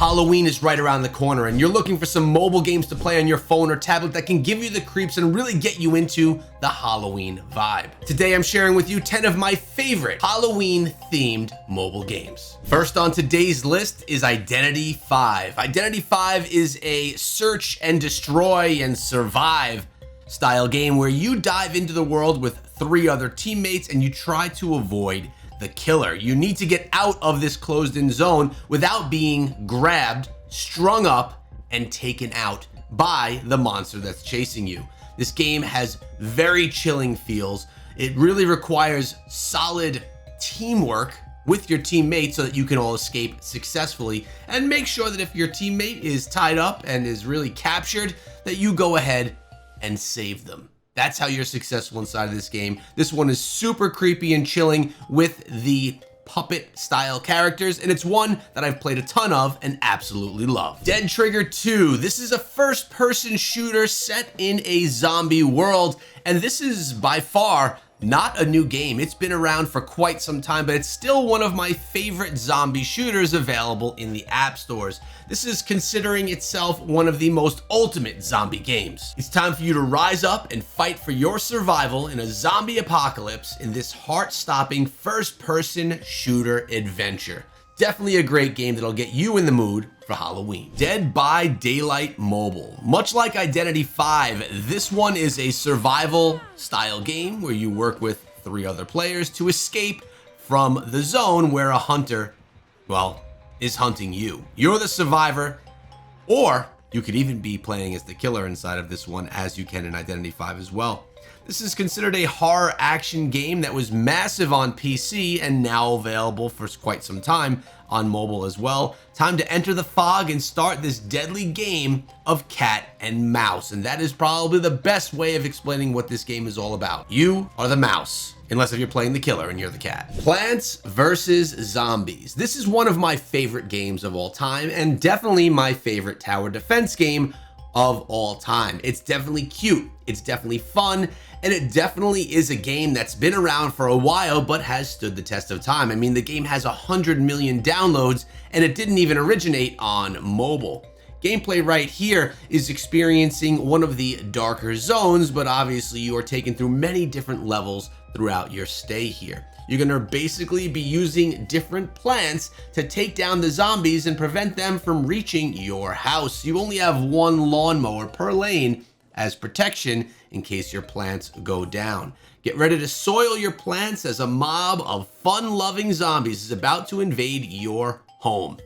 Halloween is right around the corner and you're looking for some mobile games to play on your phone or tablet that can give you the creeps and really get you into the Halloween vibe. Today I'm sharing with you 10 of my favorite Halloween themed mobile games. First on today's list is Identity V. Identity V is a search and destroy and survive style game where you dive into the world with 3 other teammates and you try to avoid the killer. You need to get out of this closed-in zone without being grabbed, strung up, and taken out by the monster that's chasing you. This game has very chilling feels. It really requires solid teamwork with your teammates so that you can all escape successfully, and make sure that if your teammate is tied up and is really captured, that you go ahead and save them. That's how you're successful inside of this game. This one is super creepy and chilling with the puppet style characters, and it's one that I've played a ton of and absolutely love. Dead Trigger 2. This is a first-person shooter set in a zombie world, and this is by far not a new game. It's been around for quite some time, but it's still one of my favorite zombie shooters available in the app stores. This is considering itself one of the most ultimate zombie games. It's time for you to rise up and fight for your survival in a zombie apocalypse in this heart-stopping first-person shooter adventure. Definitely a great game that'll get you in the mood for Halloween. Dead by Daylight Mobile. Much like Identity V, this one is a survival style game where you work with 3 other players to escape from the zone where a hunter, well, is hunting you. You're the survivor, or you could even be playing as the killer inside of this one, as you can in Identity V as well. This is considered a horror action game that was massive on PC and now available for quite some time on mobile as well. Time to enter the fog and start this deadly game of cat and mouse. And that is probably the best way of explaining what this game is all about. You are the mouse, unless if you're playing the killer and you're the cat. Plants vs. Zombies. This is one of my favorite games of all time and definitely my favorite tower defense game of all time. It's definitely cute, it's definitely fun, and it definitely is a game that's been around for a while but has stood the test of time. I mean, the game has 100 million downloads and it didn't even originate on mobile. Gameplay right here is experiencing one of the darker zones, but obviously you are taken through many different levels throughout your stay here. You're gonna basically be using different plants to take down the zombies and prevent them from reaching your house. You only have 1 lawnmower per lane as protection in case your plants go down. Get ready to soil your plants as a mob of fun-loving zombies is about to invade your home.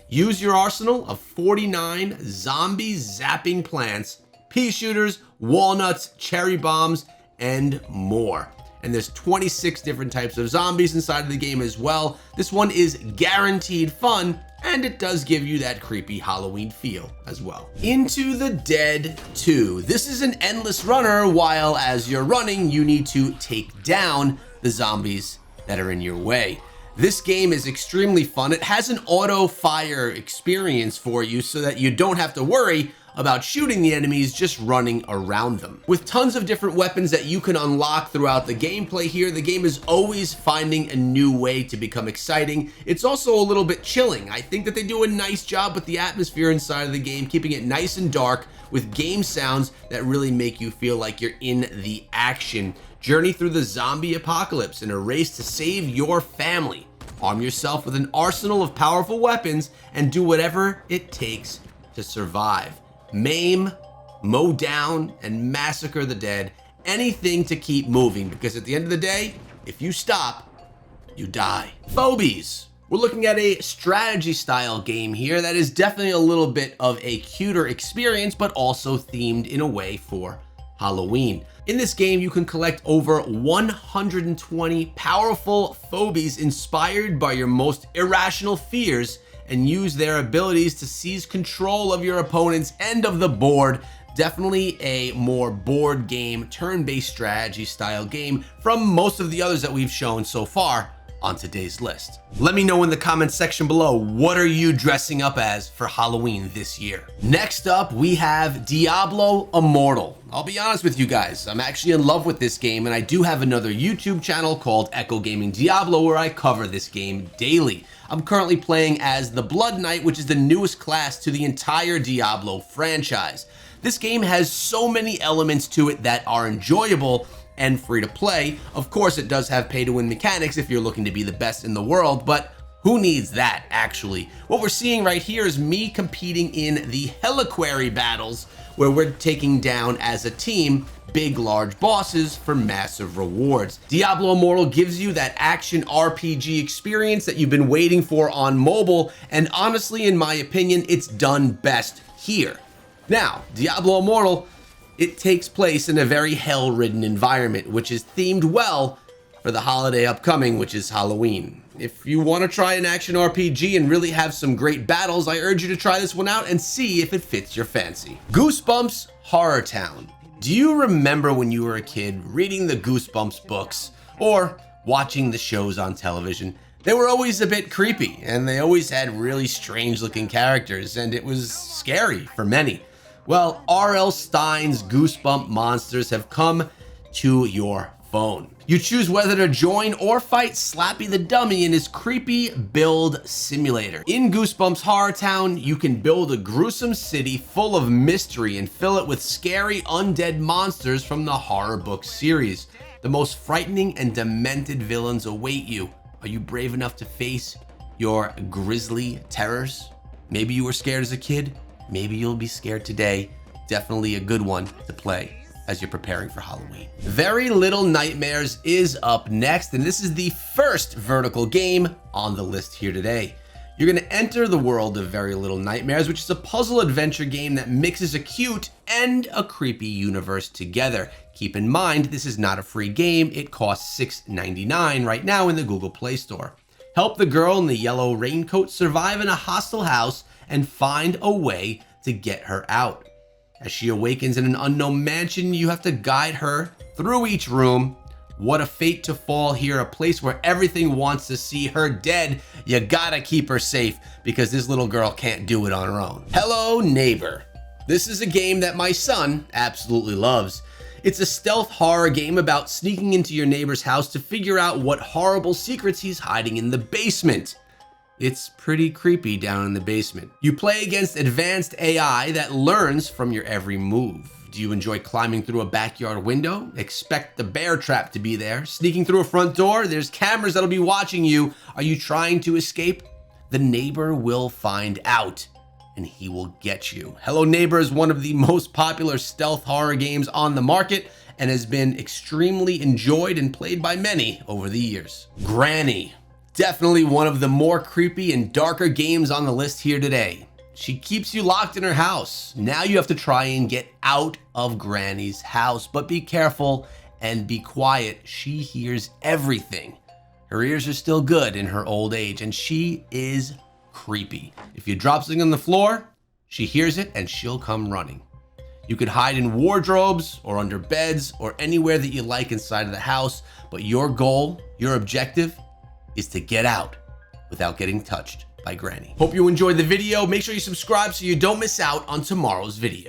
Use your arsenal of 49 zombie zapping plants, pea shooters, walnuts, cherry bombs, and more. And there's 26 different types of zombies inside of the game as well. This one is guaranteed fun, and it does give you that creepy Halloween feel as well. Into the Dead 2. This is an endless runner, while as you're running, you need to take down the zombies that are in your way. This game is extremely fun. It has an auto fire experience for you so that you don't have to worry about shooting the enemies, just running around them. With tons of different weapons that you can unlock throughout the gameplay here, the game is always finding a new way to become exciting. It's also a little bit chilling. I think that they do a nice job with the atmosphere inside of the game, keeping it nice and dark with game sounds that really make you feel like you're in the action. Journey through the zombie apocalypse in a race to save your family. Arm yourself with an arsenal of powerful weapons and do whatever it takes to survive. Maim, mow down, and massacre the dead. Anything to keep moving, because at the end of the day, if you stop, you die. Phobies. We're looking at a strategy style game here that is definitely a little bit of a cuter experience, but also themed in a way for Halloween. In this game, you can collect over 120 powerful phobies inspired by your most irrational fears and use their abilities to seize control of your opponent's end of the board. Definitely a more board game, turn-based strategy style game from most of the others that we've shown so far on today's list. Let me know in the comments section below, what are you dressing up as for Halloween this year? Next up, we have Diablo Immortal. I'll be honest with you guys, I'm actually in love with this game, and I do have another YouTube channel called Echo Gaming Diablo where I cover this game daily. I'm currently playing as the Blood Knight, which is the newest class to the entire Diablo franchise. This game has so many elements to it that are enjoyable and free to play. Of course, it does have pay to win mechanics if you're looking to be the best in the world, but who needs that, actually? What we're seeing right here is me competing in the Heliquary battles, where we're taking down as a team big, large bosses for massive rewards. Diablo Immortal gives you that action RPG experience that you've been waiting for on mobile, and honestly, in my opinion, it's done best here. Now, Diablo Immortal, it takes place in a very hell-ridden environment, which is themed well for the holiday upcoming, which is Halloween. If you want to try an action RPG and really have some great battles, I urge you to try this one out and see if it fits your fancy. Goosebumps Horror Town. Do you remember when you were a kid reading the Goosebumps books or watching the shows on television? They were always a bit creepy, and they always had really strange looking characters, and it was scary for many. Well, R.L. Stine's Goosebump monsters have come to your phone. You choose whether to join or fight Slappy the Dummy in his creepy build simulator. In Goosebumps Horror Town, you can build a gruesome city full of mystery and fill it with scary undead monsters from the horror book series. The most frightening and demented villains await you. Are you brave enough to face your grisly terrors? Maybe you were scared as a kid. Maybe you'll be scared today. Definitely a good one to play as you're preparing for Halloween. Very Little Nightmares is up next, and this is the first vertical game on the list here today. You're gonna enter the world of Very Little Nightmares, which is a puzzle adventure game that mixes a cute and a creepy universe together. Keep in mind, this is not a free game. It costs $6.99 right now in the Google Play Store. Help the girl in the yellow raincoat survive in a hostile house and find a way to get her out. As she awakens in an unknown mansion, you have to guide her through each room. What a fate to fall here, a place where everything wants to see her dead. You gotta keep her safe because this little girl can't do it on her own. Hello, Neighbor. This is a game that my son absolutely loves. It's a stealth horror game about sneaking into your neighbor's house to figure out what horrible secrets he's hiding in the basement. It's pretty creepy down in the basement. You play against advanced AI that learns from your every move. Do you enjoy climbing through a backyard window? Expect the bear trap to be there. Sneaking through a front door? There's cameras that'll be watching you. Are you trying to escape? The neighbor will find out, and he will get you. Hello Neighbor is one of the most popular stealth horror games on the market and has been extremely enjoyed and played by many over the years. Granny. Definitely one of the more creepy and darker games on the list here today. She keeps you locked in her house. Now you have to try and get out of Granny's house, but be careful and be quiet. She hears everything. Her ears are still good in her old age, and she is creepy. If you drop something on the floor, she hears it and she'll come running. You could hide in wardrobes or under beds or anywhere that you like inside of the house, but your goal, your objective, is to get out without getting touched by Granny. Hope you enjoyed the video. Make sure you subscribe so you don't miss out on tomorrow's video.